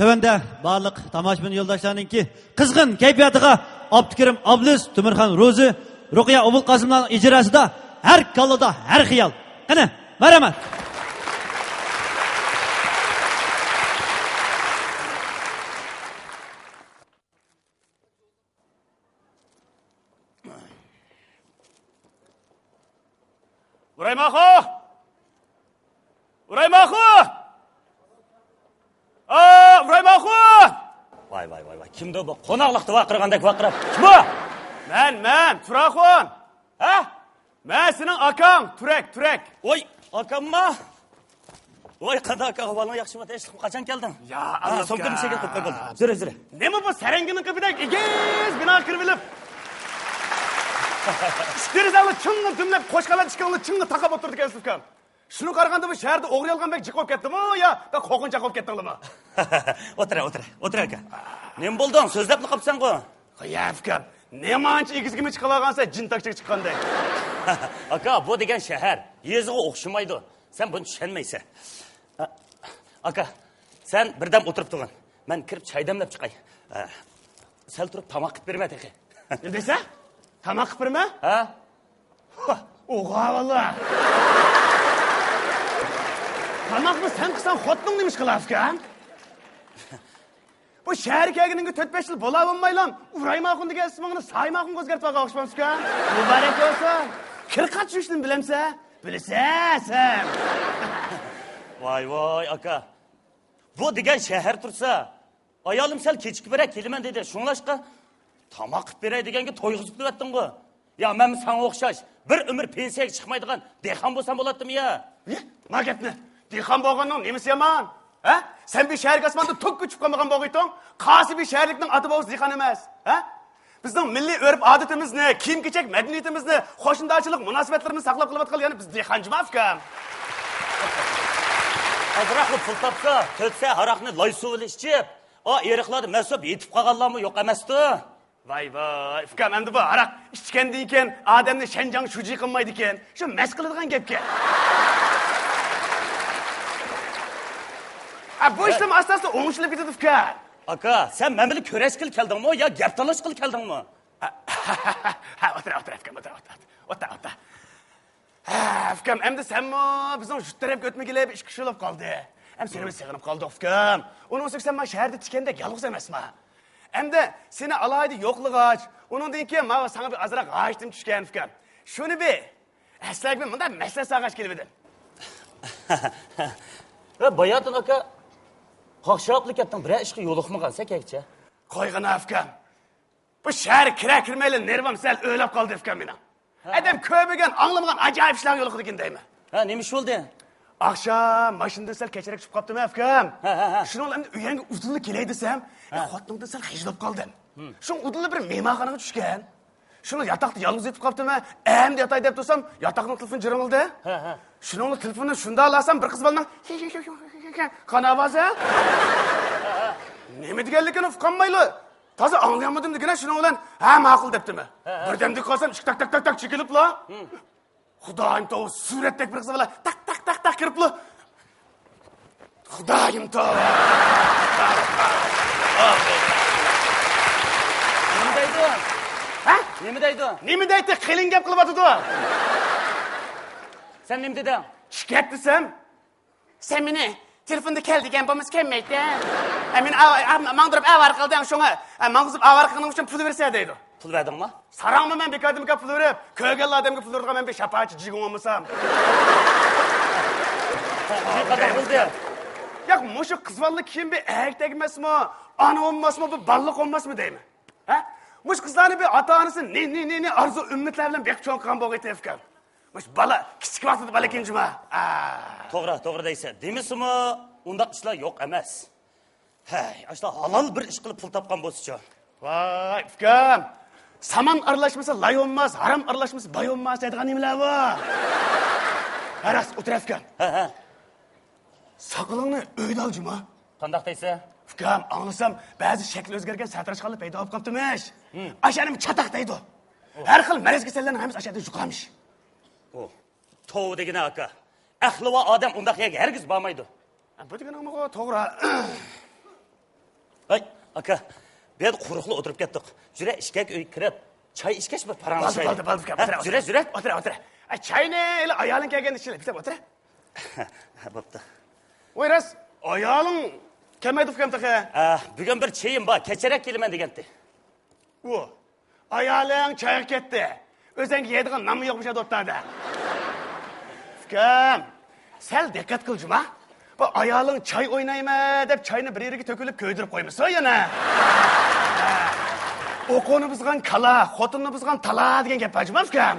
Tövende barlıq tamaşbin yoldaşlarınınki kızgın keyfiyatıga Abdükerim Ablis, Tümürhan Rozi, Rukiye Obul Kasım'ların icrasida her kalıda her xiyal. Qani, merhamet. Uraymaxu! Uraymaxu! Uraymaxu! Vay. Kimdi bu? Qonaqlıqda vaqirgandek vaqirab. Kim bu? Men, Turaxun. Ha? Men senin akang, Turek. Oy, akamma. Oy, qada aka, ahvalın yaxshi bo'ta, eshitib qachon kelding? Ya Allah. So'mkani ichiga qo'yib qo'ydim. Zira. Nima bu sarangini qibidek egiz bina kirib bilib. Derizalı çıngı tümlep qo'shqalar chiqanli çıngı taqab o'tirdi ekansiz ukam. Shuni qaraganda bu shaharda o'g'ri olgan bek jiqib ketdimi yo da qo'qincha qolib ketdingmi? O'tir aka. Nima bo'lding? So'zlabni qopsan-ku. Ya ukam, nemancha egizgimi chiqib olgansa jin takchiga chiqqanday. Aka, bu degan shahar yeziga o'xshamaydi. Sen buni tushunmaysan. Aka, sen birdan o'tirib turgin. Men kirib choy damlab chiqay. Sal turib tamoq qilib berma aka. Ne desa? Tamoq qilib berma? Ha? Oha valla. Tamoq mı sen qilsan xotining nima ish qilasiz ukam? Bu shahar kelganingga 4-5 yil bo'la olmaylam. Uraymaxun degan ismingni Saymaxun o'zgartib olgan o'xshamsiz ukam. Muborak bo'lsin. Kirqat yurishni bilamsa? Bilasan. Voy aka. Bu degan shahar tursa, ayolim sal kechikib beray kelaman dedi. Shunglashqa tamoq qilib beray deganga to'yg'izib qo'yatding-ku. Ya men sana o'xshash bir umr pensiyaga chiqmaydigan dehqon bo'lsam bo'ladimi ya? Nima gapni? Dehqon bo'lganning nimasi yomon? Ha? Sen bir şehir kasmanda tok küçük kalmagan boğuytun, qasi bir şehirlikning ati bo'g'iz dehqon emas. Ha? Bizning milliy urf odatimizni, kiyim-kechak madaniyatimizni, qo'shnichilik munosabatlarimizni saqlab qolayotgan yani biz dehqonjimi ukam? Azroq pul topsa, to'tsa haraqni loy suvi ichib, o eriqlarni masub yetib qolganlarmi yo'q emasdi? Vay, ukam endi bu haraq ichgandan keyin odamni shanjang shuji qilmaydi ekan. Shu mas qiladigan gapga. Bu işlem aslasında oğuşlayıp gidip ukam. Aka, sen men bilan ko'rash qil keldingmi yo gap talash qil keldingmi? O'tir ukam, o'tir. Ukam, endi senmi bizning shu tarafga o'tmagilar ish kishilib qoldi. Hem seni sig'inib qoldi ukam. Uni o'zing sen men shaharda tikandek yolg'iz emasman. Endi seni alayda yo'qlig'ach, undan keyin men sana bir azroq g'ashtim tushgan ukam. Shuni bir aslak men bunday masala sag'ash kelib edim. Bayatın aka Qaqshaplik etding, bir ishga yo'liqmagansa kekcha. Qo'yg'in ukam. Bu shahar kirmayli nervam sal o'ylab qoldi ukam meni. Adam ko'rmagan, anglamagan ajoyib ishlar yo'liqdi ekan deyman. Ha, nima ish bo'ldi? Akşam mashinada sal kechirib chiqib qolibdim ukam. Shuni endi uyanga uzunli kelay desam, xotinimdan sal xijilib qoldim. Shu udulli bir mehmonxonaga tushgan. Shuni yotoqda yolg'iz yetib qolibdim. Endi yotay deb tursam, yotoqning telefoni jiringildi. Shuni telefonni shunda olasam bir qiz bolaning qanavaza. Nima deganligini uqolmayli. Toza anglayolmadim degana shuni bilan ha ma'qul debdimi. Birdamda qolsam tak chekilibla. Xudoyim to suratdek bir qiz bilan tak kiribla. Xudoyim to. Nima deydi? Ha? Nima deydi? Qilin gap qilib o'tdi. Sen nima deding? Shikayat desam, sen meni telefonda keldigan bo'lmas kelmaydi. Men mangdirib avar qildim shunga. Mang'izib avar qilganim uchun pul bersa deydi. Pul verdingmi? Sarangmi men bekadimga pul berib, ko'rgan odamga pul bergan men bir shapachi jig'im olmasam. Ne kadar bo'ldi? Yo'q, mushu qizvalli kim bir erkak emasmi? Ana olmasmi, bu balliq olmasmi deyman. Ha? Mush qizlarni bir ota-onasi ne arzu umidlar bilan bekib cho'nqan bo'g'aydi ukam. Mush bala kichik vaqtida bala kinjima. To'g'ri deysan. Demisimi, unda ishlar yo'q emas. Hay, ashla halol bir ish qilib pul topgan bo'lsa-chi. Vay, ukam. Saman aralashmasa lay olmas, haram aralashmasa bay olmas deydigan nimalar bor. Haras o'tirafkan. Ha. Saqalingni uyda oljima. Qandoq deysan? Ukam, anglasam, ba'zi shakli o'zgargan satrashqonlar paydo bo'lib qoptimish. Ashanim chataq deydi. Har xil maraz kasallarning hammasi ashada yuqamish. Tov degan aka. Ahli va odam undaq yerga hargiz bormaydi. Bu degan nima to'g'ri. Ay, aka, ben quruqli o'tirib ketdik. Jura ishkak uy kirib, choy ichgach bir paranglashaylik. Bo'ldi. Jura. O'tir. Chayni ele ayoling kelganda ichinglar. Bitta o'tir. Bo'pti. O'yras, ayoling kelmaydi ukam taqa. Bugun bir chayim bor, kechirib kelaman degandi. U ayoling choyga ketdi. O'zingga yeydigan nami yo'qmish o'tadi. Ukam, sal diqqat qil juma. Bu ayoling choy o'ynaymi deb choyni bir yeriga to'kilib ko'ydirib qo'ymasa yana. O'qoni buzgan kala, xotinni buzgan tala degan gap ajma ukam.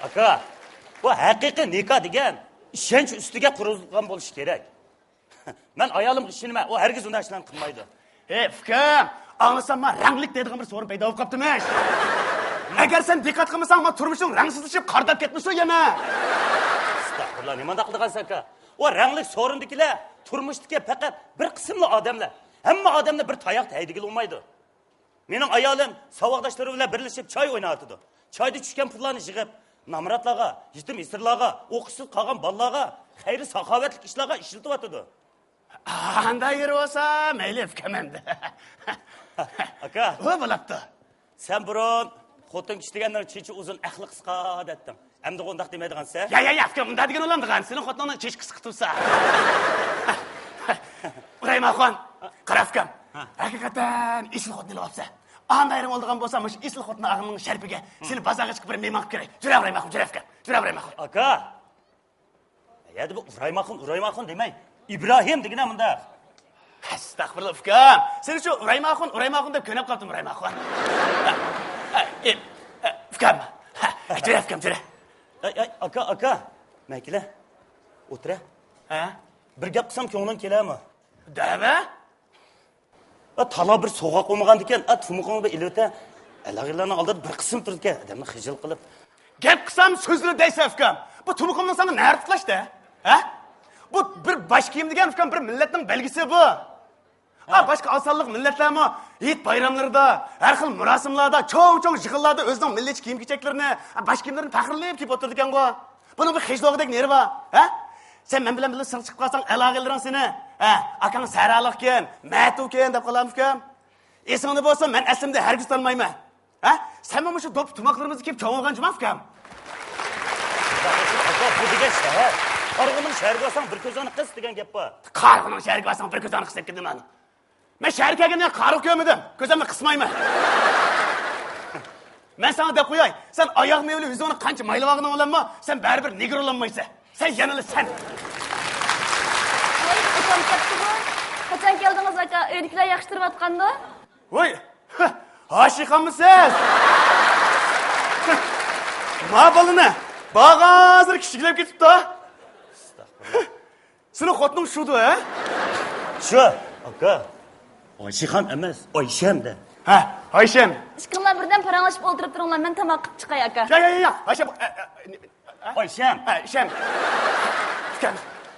Aka, bu haqiqiy nikoh degan ishonch ustiga qurilgan bo'lishi kerak. Men ayolim ishini u hargiz unday ishlarni qilmaydi. Ukam, anglasam men ranglik deydigan bir so'rin paydo bo'lib qoptimish. Agar sen diqqat qilmasang, men turmushing rangsizlashib, qardab ketmasa yana. Astag'firullah, nima qilgansan aka? O ranglik so'rindikilar turmushdagi faqat bir qismli odamlar. Hamma odamlar bir tayoq taydiga olmaydi. Mening ayolim savodoshlari bilan birlashib choy o'ynatdi. Choyda tushgan pullarni yig'ib, namratlarga, yetim isirlarga, o'qishsiz qolgan bolalarga, xayri saxovatlik ishlarga ishlatyotdi. Qanday yeri bo'lsa, mayli ukamanda. Aka, o bo'libdi. Sen burun xotin kishi deganlar chechi uzun, ahli qisqa detdim. Endi qo'ndaq demaydigansan? Ya, ukam, unda degan olamdigan. Sening xotiningni chechi qisqa tursa. Uraymaxon, qara ukam. Haqiqatan isl xotinni olsa. Anayrim oldigan bo'lsam, shu isl xotinning ag'inining sharpiga seni bozorga chiqib bir mehmon qilib kerak. Jura Uraymaxon, jura ukam. Jura Uraymaxon. Aka. Ya'ni bu Uraymaxon demay. İbrahim degina bunda. Astagfirullah ukam. Sen shu Uraymaxon deb ko'nib qoldim Uraymaxon. Ukam. Jura ukam, jura. Ay, aka. Makila. O'tira. Bir gap qilsam ko'ngling keladimi? Dava? Tala bir so'g'a qo'ymagan ekan, tumuqni bir ilota, alag'larni oldida bir qism turdi ekan, odamni xijil qilib. Gap qilsam so'zli deysan ukam. Bu tumuqimni sana nari tiqlashda? Bu bir bosh kiyim degan ukam bir millatning belgisi bu. Başka asallık milletlerimi Yiğit bayramlarida, her xil murasimlarda, cho'ng yig'inlarda o'zining milliy kiyim-kechaklarni, bosh kiyimlarini faxrlayib kiyib o'tirdi ekan bu. Buni bir xijlog'idek neri bor? Sen men bilan birga chiqib qolsang, alag'laring seni, akang saraliq ekan, matu ekan deb qolam ukam. Esingda bo'lsa, men aslimda hargiz tanmayman. Sen mana shu dop tumoqlarimizni kiyib cho'ng'ilgan juma ukam. Bu degan shahar. Qarg'oning shaharga olsang bir ko'zani qis degan gap bor. Qarg'oning shaharga olsang bir ko'zani qis deb keldim men. Men shaharga kelganda qarg'o ko'rmadim. Ko'zimni qismayman. Men sana deb qo'yay, sen oyoq mevli yuzingni qancha maylavog'ini olamma, sen baribir negr olanmaysan. Sen yanılı sen. Otam ketdi bu. Qachon keldingiz aka? Uydagilar yaxshirib atqanda? Voy, aşiqamisiz? Ma balını, bag'azir kichiklar ketibdi. Seni xotining shudu, Shu, aka. Oyshiqam emas, Oyshamda. Oyshem. Ishqillar birdan paranglashib o'tirib turinglar, men tamoq qilib chiqay aka. Ya, Oyshem. Oysam. Shem.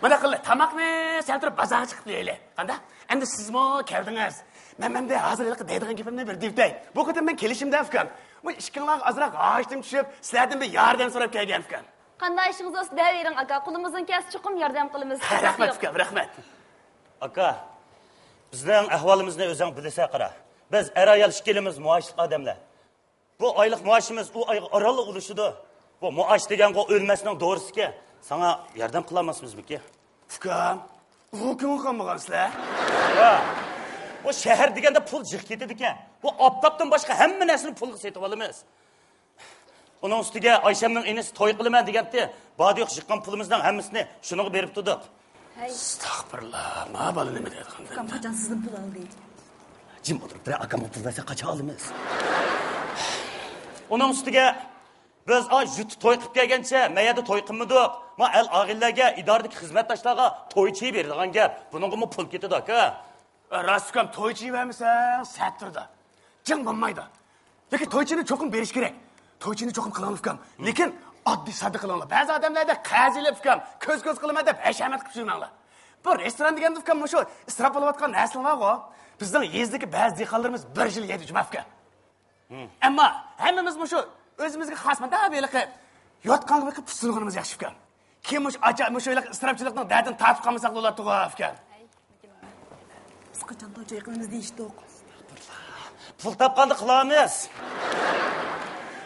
Mana qildi, tamoqni sen turib bozorga chiqib deyli. Qanda? Endi sizmi keldingiz? Men de hozirlik deydigan gapimni bir debday. Bu qadam men kelishimda ukam. Bu ishkinglar azroq g'ashtim tushib, sizlardan bir yordam so'rab kelgan ukam. Qanday ishingiz bo'lsa deyvering aka, qo'limizdan kelsa chuqum yordam qilamiz. Rahmat ukam, rahmat. Aka, bizning ahvolimizni o'zing bilasan qara. Biz ayol ikkalamiz muoshlik odamlar. Bu oylik muoshimiz u oyga oraliq ulashidi. Bu muosh degan o'lmasning to'g'risiga sana yordam qilamasmizmi-ki? Ukam, bu kim qilmaysizlar? Bu shahar deganda pul jiq ketadi ekan. Bu optopdan boshqa hamma narsani pulga sotib olamiz. Uning ustiga Oyshamning enasi to'y qilaman deganda, bodi yo'q jiqqan pulimizdan hammasini shunaga berib turdik. Astagfirullah, ma bola nima deydi? Ukam qachon sizni pul oldi? Jim o'tirib tura, akam pul versa qachon olamiz? Uning ustiga biz yut to'y qilib kelgancha, mayada to'y qilmadik. Ma al og'illarga, idoradagi xizmatdoshlarga to'ychi beradigan gap. Buningga pul ketadi aka. Rasukam to'ychi vermisan, sat turdi. Jin bo'lmaydi. Lekin to'ychini cho'qim berish kerak. To'ychini cho'qim qilamiz ukam. Lekin oddiy sadiq qilinglar. Ba'zi odamlarda qazilib ukam, ko'z qilma deb hashamat qilib yurmanglar. Bu restoran deganda ukam shu isrof bo'layotgan narsalar bor. Bizning yezdagi ba'zi dehqonlarimiz 1 yil yeydi juma ukam. Ammo hammamiz shu o'zimizga xos mana böyle yotqanga bakib pusulganimiz yaxshi ukam. Kim şöyle ıstırapçılıktan derdini tartып kalmasak da oladı Afgan. Biz kaçan toy qilamiz deyishdik. Pul topqanda qilamiz.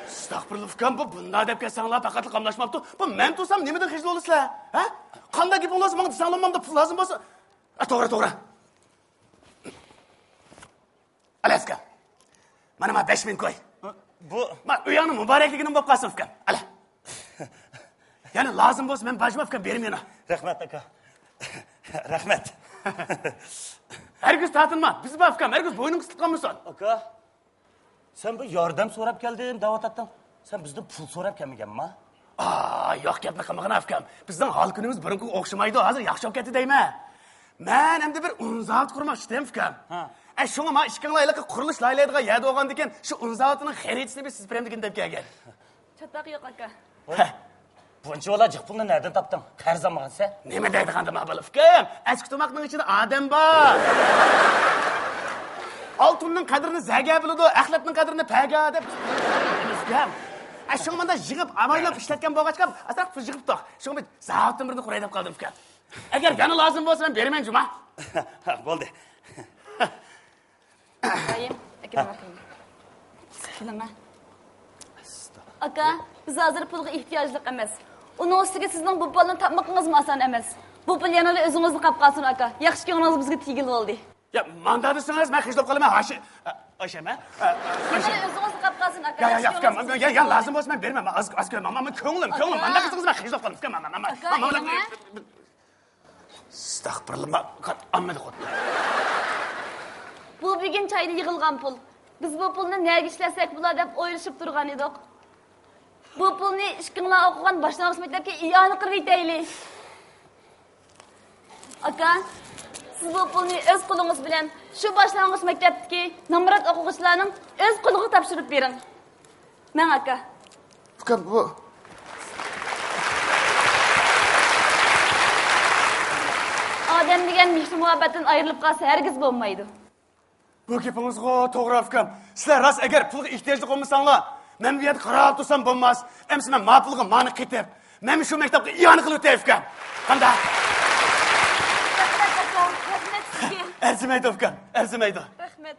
Estağfurullah Afgan, bu bunda dep kelsanlar faqat qamlashmapti. Bu men tursam nimadan xijil olasizlar? Ha? Qanday gap bo'lsa, menga desanlamamda pul lazım bo'lsa. To'g'ri. Alaska. Mana 5000 koy. Bu Ma uyani muborakligini bo'lib qolsin Afgan. Ala. Yani lazım bo'lsa men bajim Afgan berim yana. rahmat aka. Rahmat. Herkes tatınma. Biz bu Afgan, herkes boynun qısıtqanmısan. Aka. Sen bu yordam so'rab kelding, da'vatdan. Sen bizdan pul so'rab kelmaganmi? Yo'q gapni qilmag'in Afgan. Bizning hol kunimiz biringa o'xshamaydi. Hozir yaxshi olib ketdi deyman. Men endi bir unzavod qurmoqchidim Afgan. Shunga men 2 oylik qurilish laylaydigan yerda o'g'andan keyin shu unzavodning xaritasini siz biramdigin deb kelgan. Çatak yok aka. Buncha olajaq pulni nereden topding? Qarz olmagansa? Nima deydigandim abul Afgan? Eski tomoqning ichida odam bor. Oltinning qadrini zaga biladi, axlatning qadrini paga deb. Afgan. Shunga menda yig'ib, amaylab ishlatgan bo'lg'achqa, asraq pul yig'ib toq. Shunga bir zavoddan birini quray deb qoldim Afgan. Agar yana lazım bo'lsa men beraman juma. Bo'ldi. Dayım. Ekin bakayım. Kelime. Aka, biz hazır pulga ihtiyaclık emas. Onun üstüge sizden bu pulni tapmakınız mı asan emas? Bu pul yanıla özünüzni kapqasın aka. Yaxşı ki onunuz bizge tigil oldu. Ya manda desangiz men xijlab qolaman. Oshama. Yanıla özünüzni kapqasın aka. Ya Afgan, ya lazım bo'lsa men beraman. Az ko'rman. Men ko'nglim. Manda qilsangiz men xijlab qolaman. Afgan, Estağfurullah. Amma qot. Bu bir gün çayda yığılgan pul. Biz bu pulni nerge işlesek bular dep oyruşup durgan edik. Bu pulni işkinla okugan başlangıç mektepke iyani qilib etayli. Aka, siz bu pulni öz qo'lingiz bilan shu başlangıç mektepdeki namurat o'quvchilarning öz qo'liga topshirib bering. Men aka. Afgan bu. Odam degan mehr muhabbatdan ayrilib qolsa hargiz bo'lmaydi. Bu gapingiz to'g'ri Afgan. Sizlar rost agar pulga ehtiyojli bo'lmasanglar, men bu yerda qarab tursam bo'lmas. Endi men ma'qulga mani ketib, men shu maktabga iyoni qilib o'tay Afgan. Qanday? Rahmat aka, rahmat sizga. Arzimaydi Afgan, arzimaydi. Rahmat.